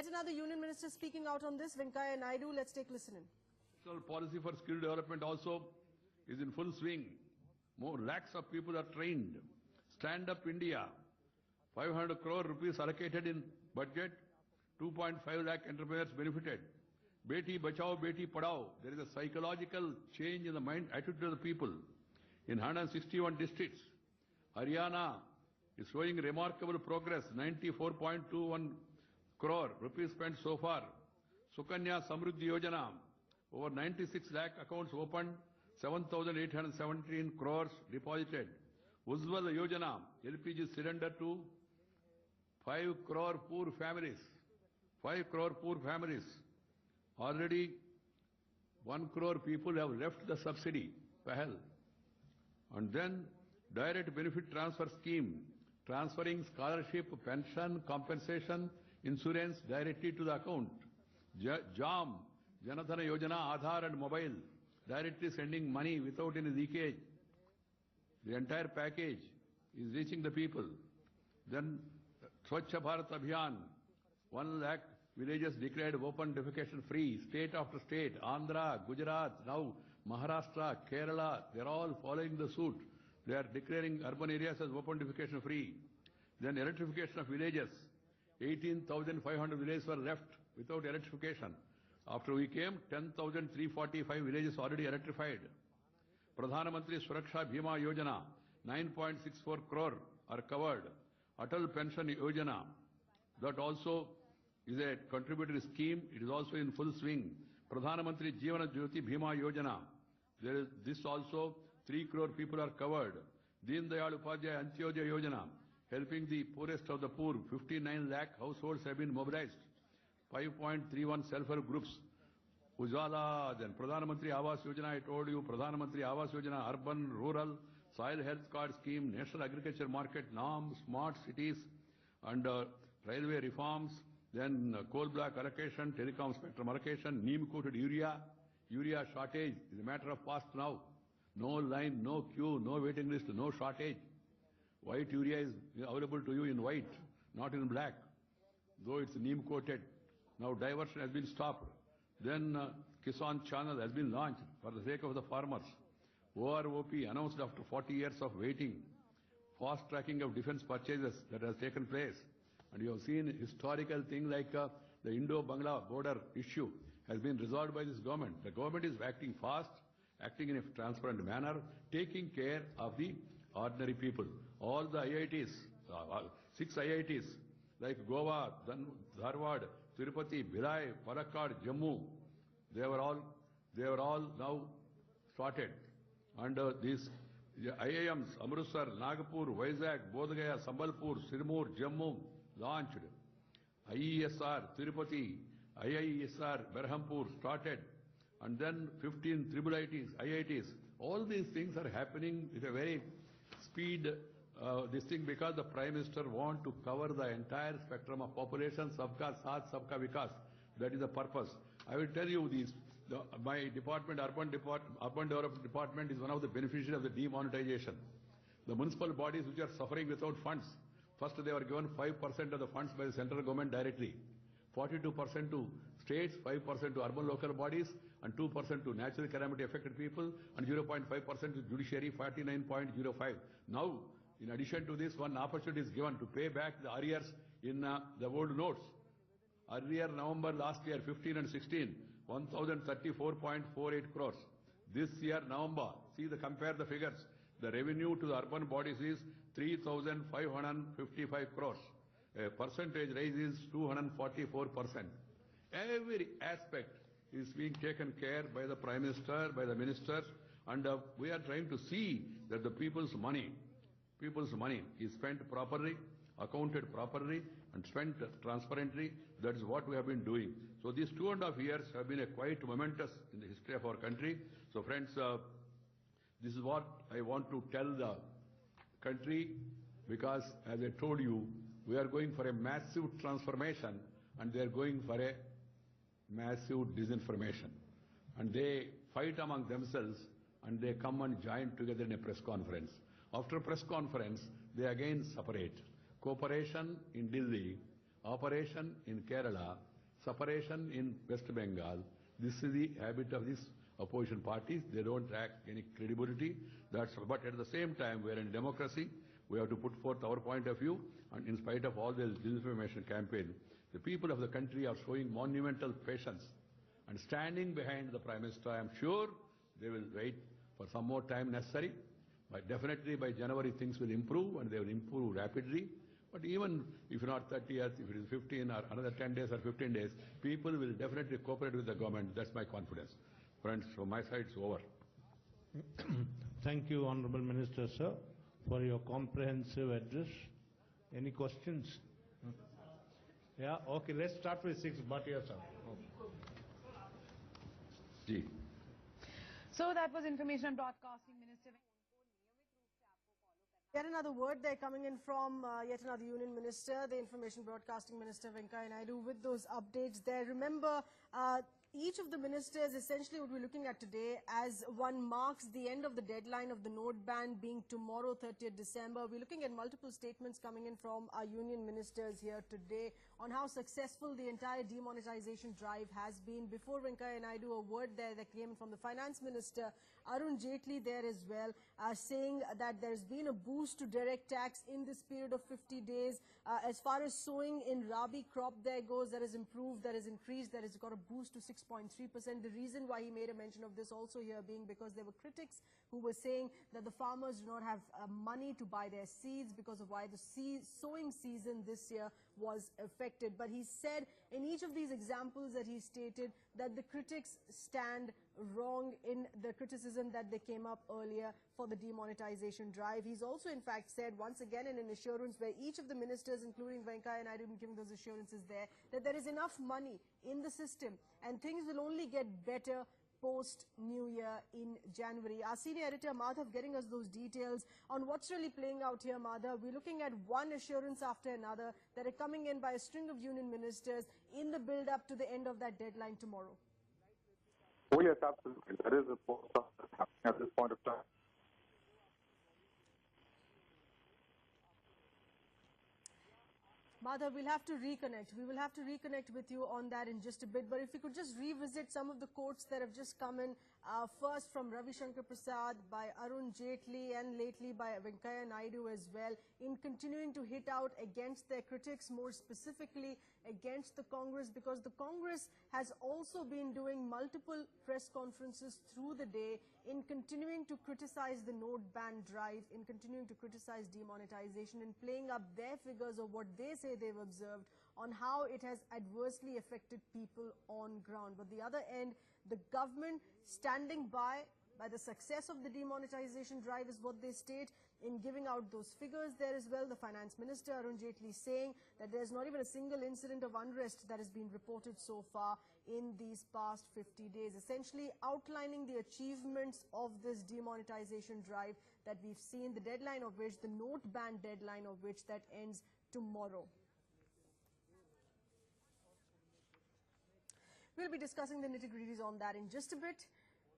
Yet another union minister speaking out on this, Venkaiah Naidu. Let's take listen in. Policy for skill development also is in full swing. More lakhs of people are trained. Stand Up India, 500 crore rupees allocated in budget, 2.5 lakh entrepreneurs benefited. Beti Bachao, Beti Padhao, there is a psychological change in the mind attitude of the people. In 161 districts, Haryana is showing remarkable progress, 94.21 crore rupees spent so far. Sukanya Samruddhi Yojana, over 96 lakh accounts opened, 7,817 crores deposited. Ujjwala Yojana, LPG cylinder to 5 crore poor families. 5 crore poor families. Already 1 crore people have left the subsidy. Pahal. And then direct benefit transfer scheme, transferring scholarship, pension, compensation, insurance directly to the account. JAM, Janadhana Yojana, Aadhaar and mobile, directly sending money without any leakage. The entire package is reaching the people. Then Swachh Bharat Abhiyan, 1 lakh villages declared open defecation free, state after state, Andhra, Gujarat, now Maharashtra, Kerala, they are all following the suit. They are declaring urban areas as open defecation free. Then electrification of villages, 18,500 villages were left without electrification. After we came, 10,345 villages already electrified. Pradhan Mantri Suraksha Bhima Yojana, 9.64 crore are covered. Atal Pension Yojana, that also is a contributory scheme. It is also in full swing. Pradhan Mantri Jeevana Jyoti Bhima Yojana, there is this also 3 crore people are covered. Deen Dayal Upadhyaya Antyodaya Yojana, helping the poorest of the poor. 59 lakh households have been mobilized. 5.31 self-help groups. Ujjwala, then Pradhan Mantri Awas Yojana, I told you, Pradhan Mantri Awas Yojana, urban, rural, soil health card scheme, national agriculture market norms, smart cities, and railway reforms, then coal block allocation, telecom spectrum allocation, neem-coated urea shortage is a matter of past now. No line, no queue, no waiting list, no shortage. White urea is available to you in white, not in black, though it's neem-coated. Now diversion has been stopped. Then Kisan channel has been launched for the sake of the farmers. OROP announced after 40 years of waiting. Fast tracking of defense purchases that has taken place. And you have seen historical thing like the Indo-Bangla border issue has been resolved by this government. The government is acting fast, acting in a transparent manner, taking care of the ordinary people. All the IITs, 6 IITs like Goa, Dharwad, Tirupati, Bhilai, Palakkad, Jammu, they were all now started. And these IIMs, Amritsar, Nagpur, Vizag, Bodh Gaya, Sambalpur, Sirmur, Jammu, launched. IESR, Tirupati, IISR, Berhampur started. And then 15 triple IITs. All these things are happening with a very speed, this thing, because the Prime Minister wants to cover the entire spectrum of population, Sabka Saath, Sabka Vikas. That is the purpose. I will tell you this. My department, Urban Development Department, is one of the beneficiaries of the demonetisation. The municipal bodies which are suffering without funds, first they were given 5% of the funds by the central government directly, 42% to states, 5% to urban local bodies, and 2% to natural calamity affected people, and 0.5% to judiciary, 49.05. Now, in addition to this, one opportunity is given to pay back the arrears in the old notes. Earlier November last year, 15 and 16, 1,034.48 crores. This year November, compare the figures. The revenue to the urban bodies is 3,555 crores. A percentage raise is 244%. Every aspect is being taken care by the Prime Minister, by the ministers, and we are trying to see that the people's money is spent properly, accounted properly, and spent transparently. That is what we have been doing. So these 2.5 years have been quite momentous in the history of our country. So friends, this is what I want to tell the country, because as I told you, we are going for a massive transformation and they are going for a massive disinformation. And they fight among themselves and they come and join together in a press conference. After press conference, they again separate. Cooperation in Delhi, operation in Kerala, separation in West Bengal. This is the habit of these opposition parties. They don't lack any credibility. But at the same time, we are in democracy. We have to put forth our point of view. And in spite of all this disinformation campaign, the people of the country are showing monumental patience and standing behind the Prime Minister. I am sure they will wait for some more time necessary. But definitely by January things will improve, and they will improve rapidly. But even if not 30 years, if it is 15 or another 10 days or 15 days, people will definitely cooperate with the government. That's my confidence. Friends, from my side, it's over. Thank you, Honorable Minister, sir, for your comprehensive address. Any questions? Yeah, okay, let's start with 6. Bhatia, sir. Ji. So that was Information and Broadcasting Minister. Yet another word there coming in from yet another union minister, the Information Broadcasting Minister Venkaiah Naidu, with those updates there. Remember, each of the ministers, essentially what we're looking at today, as one marks the end of the deadline of the note ban being tomorrow, 30th December. We're looking at multiple statements coming in from our union ministers here today on how successful the entire demonetization drive has been. Before Venkaiah Naidu, a word there that came from the Finance Minister, Arun Jaitley, there as well, saying that there's been a boost to direct tax in this period of 50 days. As far as sowing in Rabi crop there goes, that has improved, that has increased, that has got a boost to 6.3%. The reason why he made a mention of this also here being because there were critics who were saying that the farmers do not have money to buy their seeds because of why the sowing season this year was affected. But he said in each of these examples that he stated that the critics stand wrong in the criticism that they came up earlier for the demonetization drive. He's also in fact said once again in an assurance where each of the ministers, including Venkaiah Naidu, giving those assurances there, that there is enough money in the system and things will only get better post-New Year in January. Our senior editor Madhav getting us those details on what's really playing out here, Madhav. We're looking at one assurance after another that are coming in by a string of union ministers in the build-up to the end of that deadline tomorrow. Oh yes, absolutely. That is what's happening at this point of time. Madhav, we'll have to reconnect. We will have to reconnect with you on that in just a bit. But if you could just revisit some of the quotes that have just come in, first from Ravi Shankar Prasad, by Arun Jaitley, and lately by Venkaiah Naidu as well, in continuing to hit out against their critics, more specifically against the Congress, because the Congress has also been doing multiple press conferences through the day in continuing to criticize the note ban drive, in continuing to criticize demonetization, and playing up their figures of what they say they've observed on how it has adversely affected people on ground. But the other end, the government standing by the success of the demonetization drive is what they state in giving out those figures there as well. The Finance Minister, Arun Jaitley, saying that there's not even a single incident of unrest that has been reported so far in these past 50 days, essentially outlining the achievements of this demonetization drive that we've seen, the deadline of which, the note ban deadline of which, that ends tomorrow. We'll be discussing the nitty-gritties on that in just a bit.